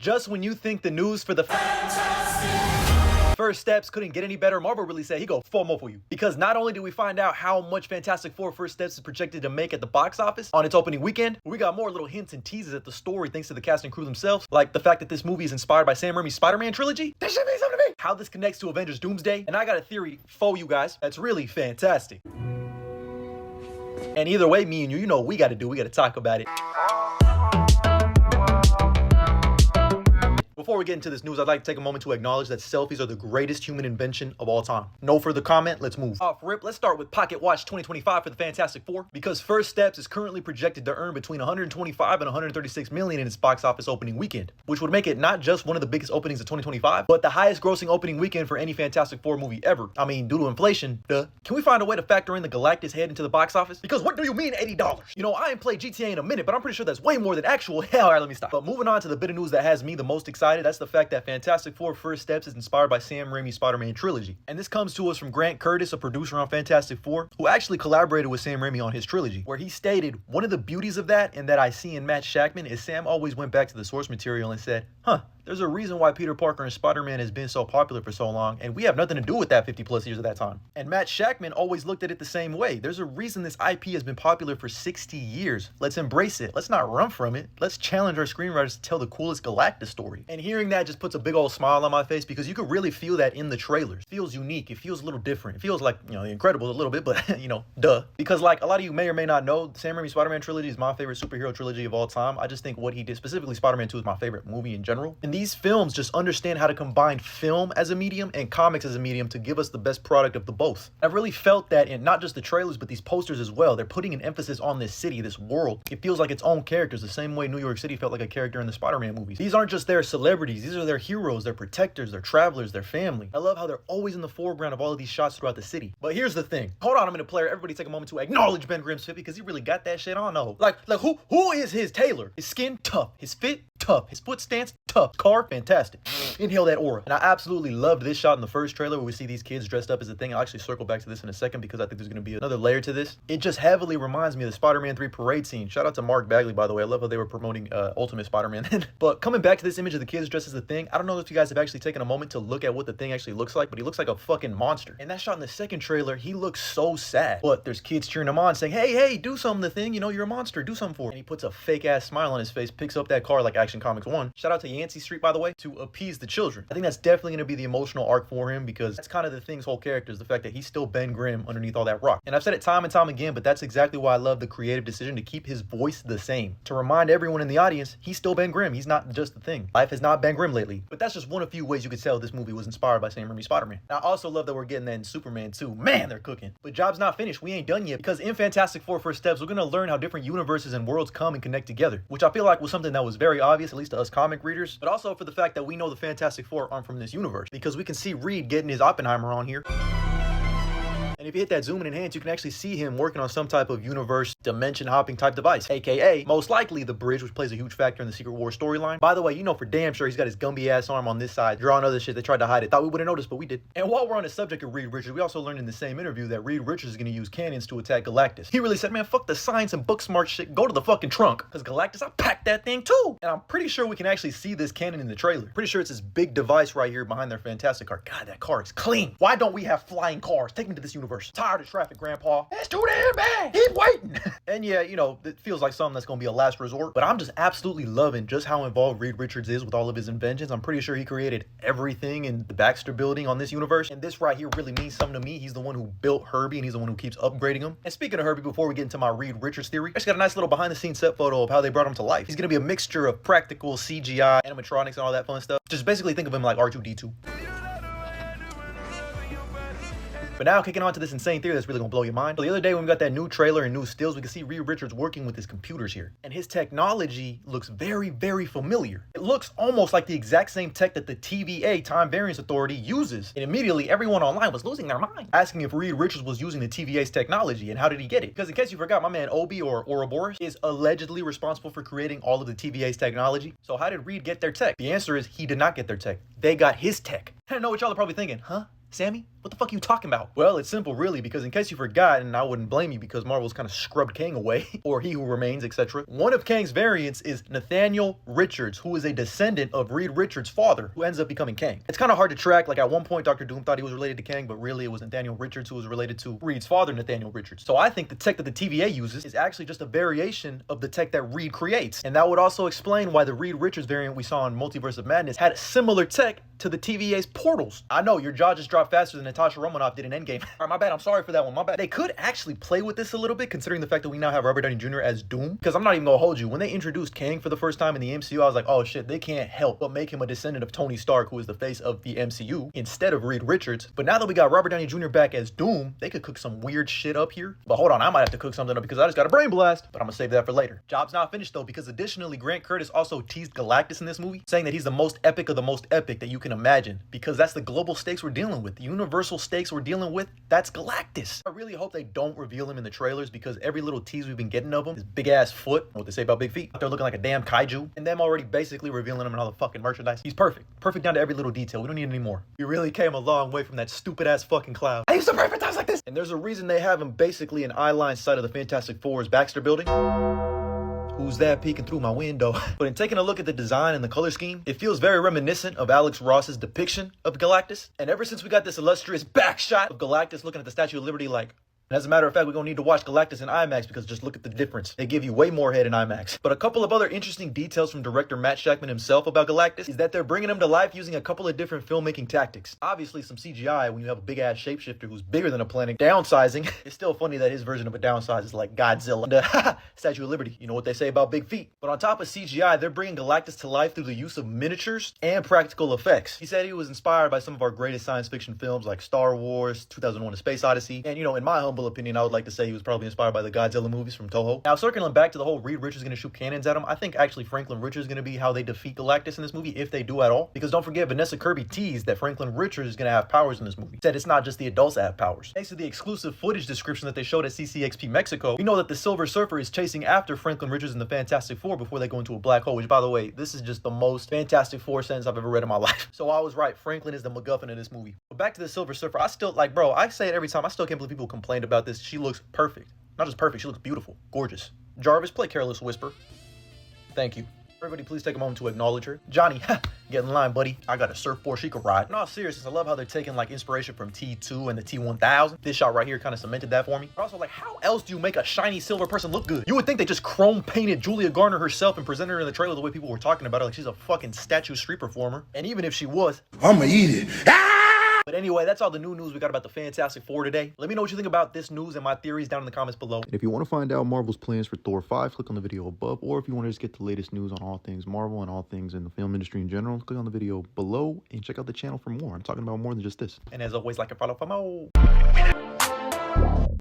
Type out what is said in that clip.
Just when you think the news for the First Steps couldn't get any better, Marvel really said he go four more for you. Because not only did we find out how much Fantastic Four First Steps is projected to make at the box office on its opening weekend, we got more little hints and teases at the story thanks to the cast and crew themselves, like the fact that this movie is inspired by Sam Raimi's Spider-Man trilogy. That should mean something to me. How this connects to Avengers Doomsday, and I got a theory for you guys that's really fantastic. And either way, me and you know what we gotta do, we gotta talk about it. Before we get into this news, I'd like to take a moment to acknowledge that selfies are the greatest human invention of all time. No further comment, let's move. Off rip, let's start with Pocket Watch 2025 for the Fantastic Four, because First Steps is currently projected to earn between 125 and 136 million in its box office opening weekend, which would make it not just one of the biggest openings of 2025, but the highest grossing opening weekend for any Fantastic Four movie ever. I mean, due to inflation, duh. Can we find a way to factor in the Galactus head into the box office? Because what do you mean $80? You know, I ain't played GTA in a minute, but I'm pretty sure that's way more than actual hell. All right, let me stop. But moving on to the bit of news that has me the most excited, that's the fact that Fantastic Four First Steps is inspired by Sam Raimi's Spider-Man trilogy. And this comes to us from Grant Curtis, a producer on Fantastic Four, who actually collaborated with Sam Raimi on his trilogy, where he stated, one of the beauties of that and that I see in Matt Shackman is Sam always went back to the source material and said, there's a reason why Peter Parker and Spider-Man has been so popular for so long, and we have nothing to do with that 50 plus years of that time. And Matt Shackman always looked at it the same way. There's a reason this IP has been popular for 60 years. Let's embrace it. Let's not run from it. Let's challenge our screenwriters to tell the coolest Galactus story. And hearing that just puts a big old smile on my face, because you could really feel that in the trailers. It feels unique. It feels a little different. It feels like, The Incredibles a little bit, but, duh. Because like a lot of you may or may not know, Sam Raimi's Spider-Man trilogy is my favorite superhero trilogy of all time. I just think what he did, specifically Spider-Man 2, is my favorite movie in general. And these films just understand how to combine film as a medium and comics as a medium to give us the best product of the both. I've really felt that in not just the trailers, but these posters as well. They're putting an emphasis on this city, this world. It feels like its own characters, the same way New York City felt like a character in the Spider-Man movies. These aren't just their celebrities. These are their heroes, their protectors, their travelers, their family. I love how they're always in the foreground of all of these shots throughout the city. But here's the thing. Hold on a minute, player. Everybody take a moment to acknowledge Ben Grimm's fit, because he really got that shit on. No. Like who is his tailor? His skin, tough. His fit, tough. His foot stance, tough. Car, fantastic. Inhale that aura. And I absolutely loved this shot in the first trailer where we see these kids dressed up as a thing. I'll actually circle back to this in a second, because I think there's going to be another layer to this. It just heavily reminds me of the Spider-Man 3 parade scene. Shout out to Mark Bagley, by the way. I love how they were promoting Ultimate Spider-Man. But coming back to this image of the kids dressed as the Thing, I don't know if you guys have actually taken a moment to look at what the Thing actually looks like, but he looks like a fucking monster. And that shot in the second trailer, he looks so sad. But there's kids cheering him on, saying, hey, do something, the Thing. You're a monster. Do something for it. And he puts a fake-ass smile on his face, picks up that car like Action Comics 1. Shout out to Yancey Street, by the way, to appease the children. I think that's definitely going to be the emotional arc for him, because that's kind of the Thing's whole character, is the fact that he's still Ben Grimm underneath all that rock. And I've said it time and time again, but that's exactly why I love the creative decision to keep his voice the same. To remind everyone in the audience, he's still Ben Grimm. He's not just the Thing. Life has not been grim lately. But that's just one of few ways you could tell this movie was inspired by Sam Raimi's Spider-Man. I also love that we're getting that in Superman 2. Man, they're cooking. But job's not finished. We ain't done yet, because in Fantastic Four First Steps, we're going to learn how different universes and worlds come and connect together, which I feel like was something that was very obvious, at least to us comic readers, but also for the fact that we know the Fantastic Four aren't from this universe, because we can see Reed getting his Oppenheimer on here. And if you hit that zoom in enhance, you can actually see him working on some type of universe dimension hopping type device, aka most likely the bridge, which plays a huge factor in the Secret War storyline. By the way, for damn sure he's got his Gumby ass arm on this side, drawing other shit. They tried to hide it. Thought we would have noticed, but we did. And while we're on the subject of Reed Richards, we also learned in the same interview that Reed Richards is going to use cannons to attack Galactus. He really said, man, fuck the science and book smart shit. Go to the fucking trunk. Because Galactus, I packed that thing too. And I'm pretty sure we can actually see this cannon in the trailer. Pretty sure it's this big device right here behind their Fantastic car. God, that car is clean. Why don't we have flying cars? Take me to this universe. Tired of traffic, Grandpa. It's too damn bad. Keep waiting. And yeah, it feels like something that's going to be a last resort. But I'm just absolutely loving just how involved Reed Richards is with all of his inventions. I'm pretty sure he created everything in the Baxter building on this universe. And this right here really means something to me. He's the one who built Herbie, and he's the one who keeps upgrading him. And speaking of Herbie, before we get into my Reed Richards theory, I just got a nice little behind the scenes set photo of how they brought him to life. He's going to be a mixture of practical CGI, animatronics, and all that fun stuff. Just basically think of him like R2-D2. But now, kicking on to this insane theory that's really gonna blow your mind. So the other day when we got that new trailer and new stills, we could see Reed Richards working with his computers here. And his technology looks very, very familiar. It looks almost like the exact same tech that the TVA, Time Variance Authority, uses. And immediately, everyone online was losing their mind, asking if Reed Richards was using the TVA's technology and how did he get it. Because in case you forgot, my man Obi, or Ouroboros, is allegedly responsible for creating all of the TVA's technology. So how did Reed get their tech? The answer is he did not get their tech. They got his tech. I know what y'all are probably thinking, huh? Sammy? What the fuck are you talking about? Well, it's simple really, because in case you forgot, and I wouldn't blame you because Marvel's kind of scrubbed Kang away, or He Who Remains, etc. One of Kang's variants is Nathaniel Richards, who is a descendant of Reed Richards' father, who ends up becoming Kang. It's kind of hard to track, like at one point Dr. Doom thought he was related to Kang, but really it was Nathaniel Richards who was related to Reed's father, Nathaniel Richards. So I think the tech that the TVA uses is actually just a variation of the tech that Reed creates. And that would also explain why the Reed Richards variant we saw in Multiverse of Madness had similar tech to the TVA's portals. I know, your jaw just dropped faster than Natasha Romanoff did in Endgame. All right, my bad, I'm sorry for that one, my bad. They could actually play with this a little bit, considering the fact that we now have Robert Downey Jr. as Doom. Because I'm not even gonna hold you, when they introduced Kang for the first time in the MCU, I was like, oh shit, they can't help but make him a descendant of Tony Stark, who is the face of the MCU, instead of Reed Richards. But now that we got Robert Downey Jr. back as Doom, they could cook some weird shit up here. But hold on, I might have to cook something up because I just got a brain blast. But I'm gonna save that for later. Job's not finished though, because additionally, Grant Curtis also teased Galactus in this movie, saying that he's the most epic of the most epic that you can imagine, because that's the global stakes we're dealing with. The universal stakes we're dealing with, that's Galactus. I really hope they don't reveal him in the trailers, because every little tease we've been getting of him, his big ass foot, what they say about big feet, they're looking like a damn kaiju, and them already basically revealing him in all the fucking merchandise. He's perfect. Perfect down to every little detail. We don't need any more. We really came a long way from that stupid ass fucking cloud. I used to pray for times like this. And there's a reason they have him basically an eye-line sight of the Fantastic Four's Baxter building. Who's that peeking through my window? But in taking a look at the design and the color scheme, it feels very reminiscent of Alex Ross's depiction of Galactus. And ever since we got this illustrious back shot of Galactus looking at the Statue of Liberty like, and as a matter of fact, we're going to need to watch Galactus in IMAX, because just look at the difference. They give you way more head in IMAX. But a couple of other interesting details from director Matt Shakman himself about Galactus is that they're bringing him to life using a couple of different filmmaking tactics. Obviously some CGI when you have a big ass shapeshifter who's bigger than a planet. Downsizing. It's still funny that his version of a downsize is like Godzilla. And, Statue of Liberty. You know what they say about big feet. But on top of CGI, they're bringing Galactus to life through the use of miniatures and practical effects. He said he was inspired by some of our greatest science fiction films like Star Wars, 2001: A Space Odyssey, and in my humble opinion, I would like to say he was probably inspired by the Godzilla movies from Toho. Now, circling back to the whole Reed Richards going to shoot cannons at him, I think actually Franklin Richards is going to be how they defeat Galactus in this movie, if they do at all. Because don't forget, Vanessa Kirby teased that Franklin Richards is going to have powers in this movie. Said it's not just the adults that have powers. Thanks to the exclusive footage description that they showed at CCXP Mexico, we know that the Silver Surfer is chasing after Franklin Richards and the Fantastic Four before they go into a black hole, which, by the way, this is just the most Fantastic Four sentence I've ever read in my life. So I was right. Franklin is the MacGuffin of this movie. But back to the Silver Surfer, I still, like, bro, I say it every time. I still can't believe people complained about this. She looks perfect. Not just perfect, she looks beautiful, gorgeous. Jarvis, play Careless Whisper. Thank you. Everybody, please take a moment to acknowledge her. Johnny, get in line, buddy. I got a surfboard she could ride. No, seriously, I love how they're taking like inspiration from T2 and the T1000. This shot right here kind of cemented that for me. But also, like, how else do you make a shiny silver person look good? You would think they just chrome painted Julia Garner herself and presented her in the trailer the way people were talking about her, like she's a fucking statue street performer. And even if she was, I'ma eat it. But anyway, that's all the new news we got about the Fantastic Four today. Let me know what you think about this news and my theories down in the comments below. And if you want to find out Marvel's plans for Thor 5, click on the video above. Or if you want to just get the latest news on all things Marvel and all things in the film industry in general, click on the video below and check out the channel for more. I'm talking about more than just this. And as always, like and follow for more.